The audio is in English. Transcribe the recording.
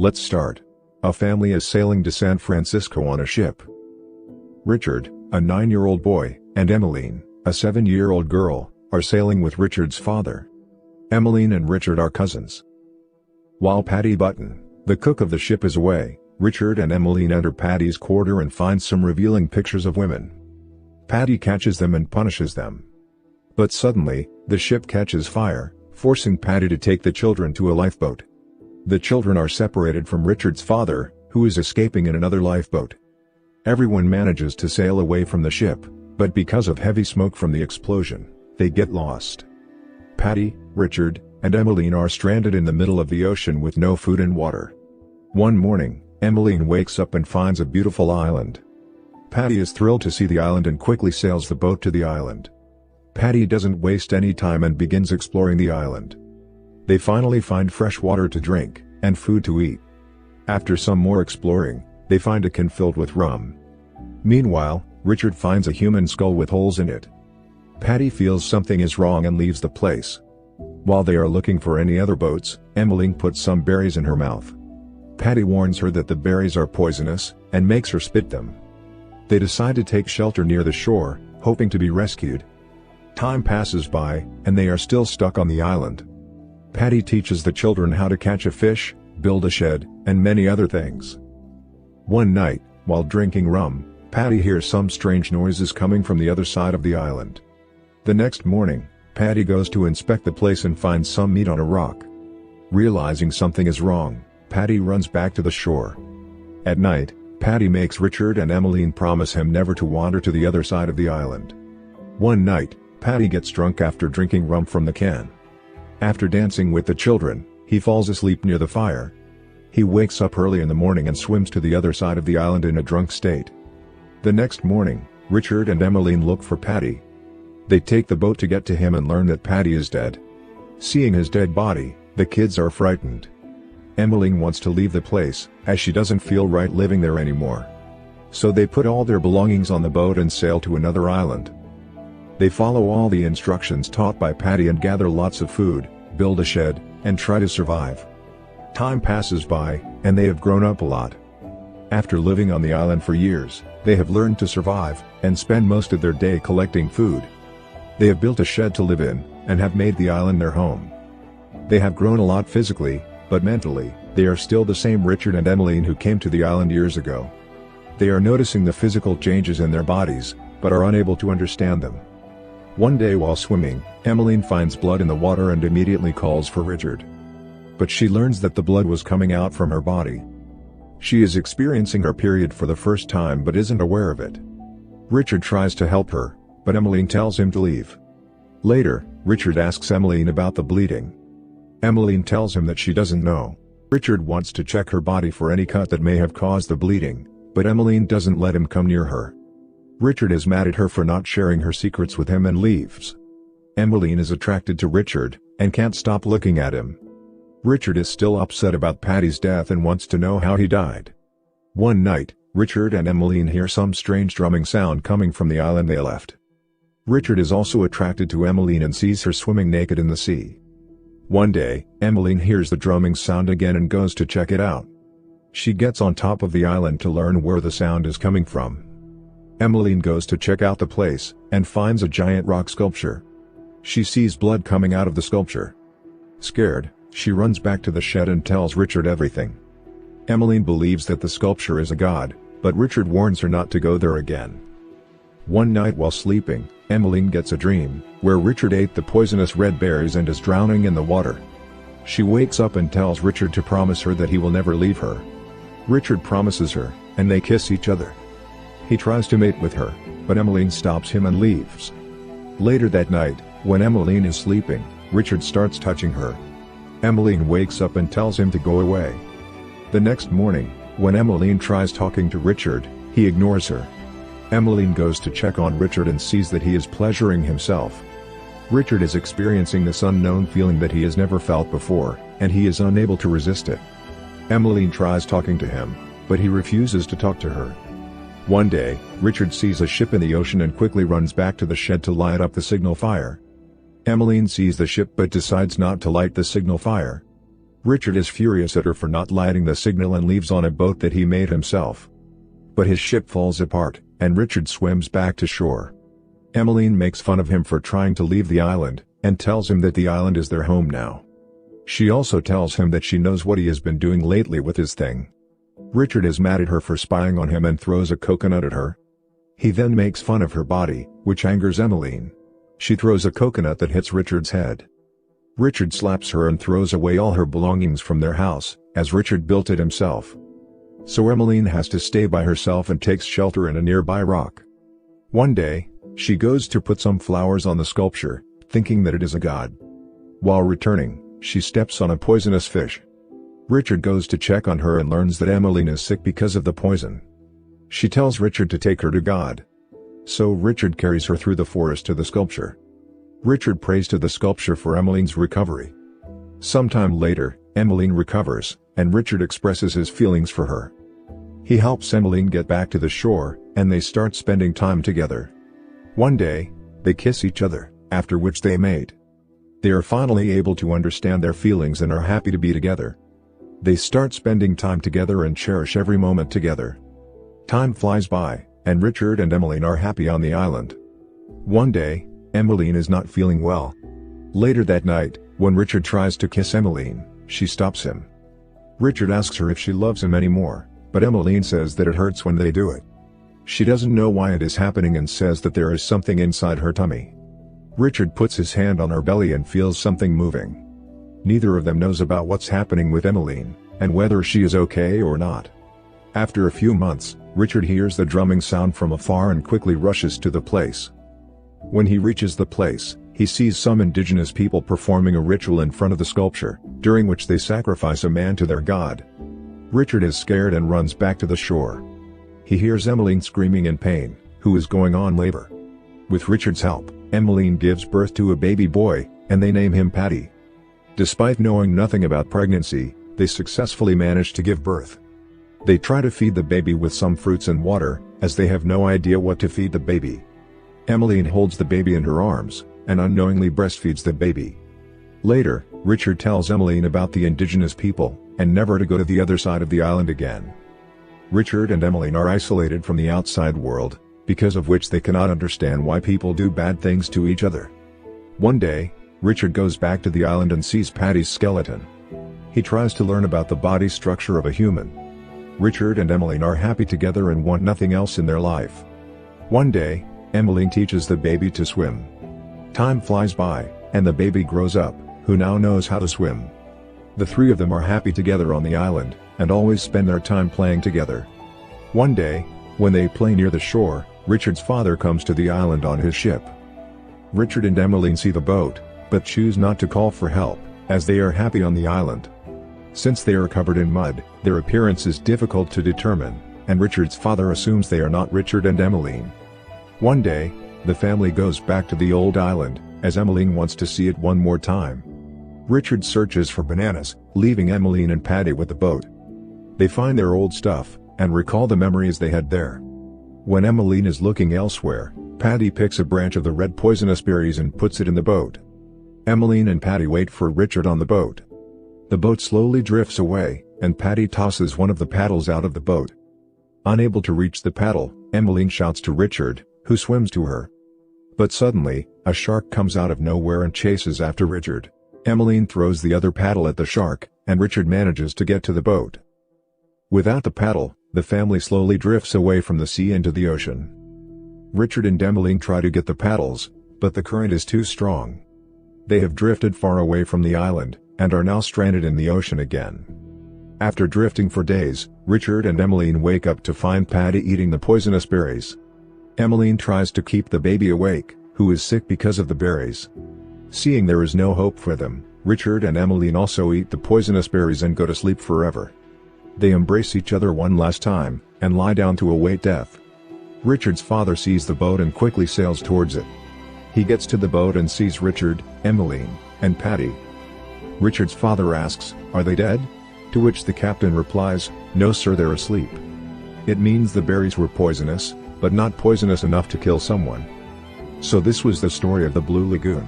Let's start. A family is sailing to San Francisco on a ship. Richard, a 9-year-old boy, and Emmeline, a 7-year-old girl, are sailing with Richard's father. Emmeline and Richard are cousins. While Patty Button, the cook of the ship, is away, Richard and Emmeline enter Patty's quarter and find some revealing pictures of women. Patty catches them and punishes them. But suddenly, the ship catches fire, forcing Patty to take the children to a lifeboat. The children are separated from Richard's father, who is escaping in another lifeboat. Everyone manages to sail away from the ship, but because of heavy smoke from the explosion, they get lost. Patty, Richard, and Emmeline are stranded in the middle of the ocean with no food and water. One morning, Emmeline wakes up and finds a beautiful island. Patty is thrilled to see the island and quickly sails the boat to the island. Patty doesn't waste any time and begins exploring the island. They finally find fresh water to drink, and food to eat. After some more exploring, they find a can filled with rum. Meanwhile, Richard finds a human skull with holes in it. Patty feels something is wrong and leaves the place. While they are looking for any other boats, Emmeline puts some berries in her mouth. Patty warns her that the berries are poisonous, and makes her spit them. They decide to take shelter near the shore, hoping to be rescued. Time passes by, and they are still stuck on the island. Patty teaches the children how to catch a fish, build a shed, and many other things. One night, while drinking rum, Patty hears some strange noises coming from the other side of the island. The next morning, Patty goes to inspect the place and finds some meat on a rock. Realizing something is wrong, Patty runs back to the shore. At night, Patty makes Richard and Emmeline promise him never to wander to the other side of the island. One night, Patty gets drunk after drinking rum from the can. After dancing with the children, he falls asleep near the fire. He wakes up early in the morning and swims to the other side of the island in a drunk state. The next morning, Richard and Emmeline look for Patty. They take the boat to get to him and learn that Patty is dead. Seeing his dead body, the kids are frightened. Emmeline wants to leave the place, as she doesn't feel right living there anymore. So they put all their belongings on the boat and sail to another island. They follow all the instructions taught by Patty and gather lots of food, build a shed, and try to survive. Time passes by, and they have grown up a lot. After living on the island for years, they have learned to survive, and spend most of their day collecting food. They have built a shed to live in, and have made the island their home. They have grown a lot physically, but mentally, they are still the same Richard and Emmeline who came to the island years ago. They are noticing the physical changes in their bodies, but are unable to understand them. One day while swimming, Emmeline finds blood in the water and immediately calls for Richard. But she learns that the blood was coming out from her body. She is experiencing her period for the first time but isn't aware of it. Richard tries to help her, but Emmeline tells him to leave. Later, Richard asks Emmeline about the bleeding. Emmeline tells him that she doesn't know. Richard wants to check her body for any cut that may have caused the bleeding, but Emmeline doesn't let him come near her. Richard is mad at her for not sharing her secrets with him and leaves. Emmeline is attracted to Richard, and can't stop looking at him. Richard is still upset about Patty's death and wants to know how he died. One night, Richard and Emmeline hear some strange drumming sound coming from the island they left. Richard is also attracted to Emmeline and sees her swimming naked in the sea. One day, Emmeline hears the drumming sound again and goes to check it out. She gets on top of the island to learn where the sound is coming from. Emmeline goes to check out the place, and finds a giant rock sculpture. She sees blood coming out of the sculpture. Scared, she runs back to the shed and tells Richard everything. Emmeline believes that the sculpture is a god, but Richard warns her not to go there again. One night while sleeping, Emmeline gets a dream, where Richard ate the poisonous red berries and is drowning in the water. She wakes up and tells Richard to promise her that he will never leave her. Richard promises her, and they kiss each other. He tries to mate with her, but Emmeline stops him and leaves. Later that night, when Emmeline is sleeping, Richard starts touching her. Emmeline wakes up and tells him to go away. The next morning, when Emmeline tries talking to Richard, he ignores her. Emmeline goes to check on Richard and sees that he is pleasuring himself. Richard is experiencing this unknown feeling that he has never felt before, and he is unable to resist it. Emmeline tries talking to him, but he refuses to talk to her. One day, Richard sees a ship in the ocean and quickly runs back to the shed to light up the signal fire. Emmeline sees the ship but decides not to light the signal fire. Richard is furious at her for not lighting the signal and leaves on a boat that he made himself. But his ship falls apart, and Richard swims back to shore. Emmeline makes fun of him for trying to leave the island, and tells him that the island is their home now. She also tells him that she knows what he has been doing lately with his thing. Richard is mad at her for spying on him and throws a coconut at her. He then makes fun of her body, which angers Emmeline. She throws a coconut that hits Richard's head. Richard slaps her and throws away all her belongings from their house, as Richard built it himself. So Emmeline has to stay by herself and takes shelter in a nearby rock. One day, she goes to put some flowers on the sculpture, thinking that it is a god. While returning, she steps on a poisonous fish. Richard goes to check on her and learns that Emmeline is sick because of the poison. She tells Richard to take her to God. So Richard carries her through the forest to the sculpture. Richard prays to the sculpture for Emmeline's recovery. Sometime later, Emmeline recovers, and Richard expresses his feelings for her. He helps Emmeline get back to the shore, and they start spending time together. One day, they kiss each other, after which they mate. They are finally able to understand their feelings and are happy to be together. They start spending time together and cherish every moment together. Time flies by, and Richard and Emmeline are happy on the island. One day, Emmeline is not feeling well. Later that night, when Richard tries to kiss Emmeline, she stops him. Richard asks her if she loves him anymore, but Emmeline says that it hurts when they do it. She doesn't know why it is happening and says that there is something inside her tummy. Richard puts his hand on her belly and feels something moving. Neither of them knows about what's happening with Emmeline, and whether she is okay or not. After a few months, Richard hears the drumming sound from afar and quickly rushes to the place. When he reaches the place, he sees some indigenous people performing a ritual in front of the sculpture, during which they sacrifice a man to their god. Richard is scared and runs back to the shore. He hears Emmeline screaming in pain, who is going on labor. With Richard's help, Emmeline gives birth to a baby boy, and they name him Paddy. Despite knowing nothing about pregnancy, they successfully manage to give birth. They try to feed the baby with some fruits and water, as they have no idea what to feed the baby. Emmeline holds the baby in her arms, and unknowingly breastfeeds the baby. Later, Richard tells Emmeline about the indigenous people, and never to go to the other side of the island again. Richard and Emmeline are isolated from the outside world, because of which they cannot understand why people do bad things to each other. One day, Richard goes back to the island and sees Paddy's skeleton. He tries to learn about the body structure of a human. Richard and Emmeline are happy together and want nothing else in their life. One day, Emmeline teaches the baby to swim. Time flies by, and the baby grows up, who now knows how to swim. The three of them are happy together on the island, and always spend their time playing together. One day, when they play near the shore, Richard's father comes to the island on his ship. Richard and Emmeline see the boat, but choose not to call for help, as they are happy on the island. Since they are covered in mud, their appearance is difficult to determine, and Richard's father assumes they are not Richard and Emmeline. One day, the family goes back to the old island, as Emmeline wants to see it one more time. Richard searches for bananas, leaving Emmeline and Paddy with the boat. They find their old stuff, and recall the memories they had there. When Emmeline is looking elsewhere, Paddy picks a branch of the red poisonous berries and puts it in the boat. Emmeline and Paddy wait for Richard on the boat. The boat slowly drifts away, and Paddy tosses one of the paddles out of the boat. Unable to reach the paddle, Emmeline shouts to Richard, who swims to her. But suddenly, a shark comes out of nowhere and chases after Richard. Emmeline throws the other paddle at the shark, and Richard manages to get to the boat. Without the paddle, the family slowly drifts away from the sea into the ocean. Richard and Emmeline try to get the paddles, but the current is too strong. They have drifted far away from the island, and are now stranded in the ocean again. After drifting for days, Richard and Emmeline wake up to find Paddy eating the poisonous berries. Emmeline tries to keep the baby awake, who is sick because of the berries. Seeing there is no hope for them, Richard and Emmeline also eat the poisonous berries and go to sleep forever. They embrace each other one last time, and lie down to await death. Richard's father sees the boat and quickly sails towards it. He gets to the boat and sees Richard, Emmeline, and Paddy. Richard's father asks, "Are they dead?" To which the captain replies, "No sir, they're asleep." It means the berries were poisonous, but not poisonous enough to kill someone. So this was the story of the Blue Lagoon.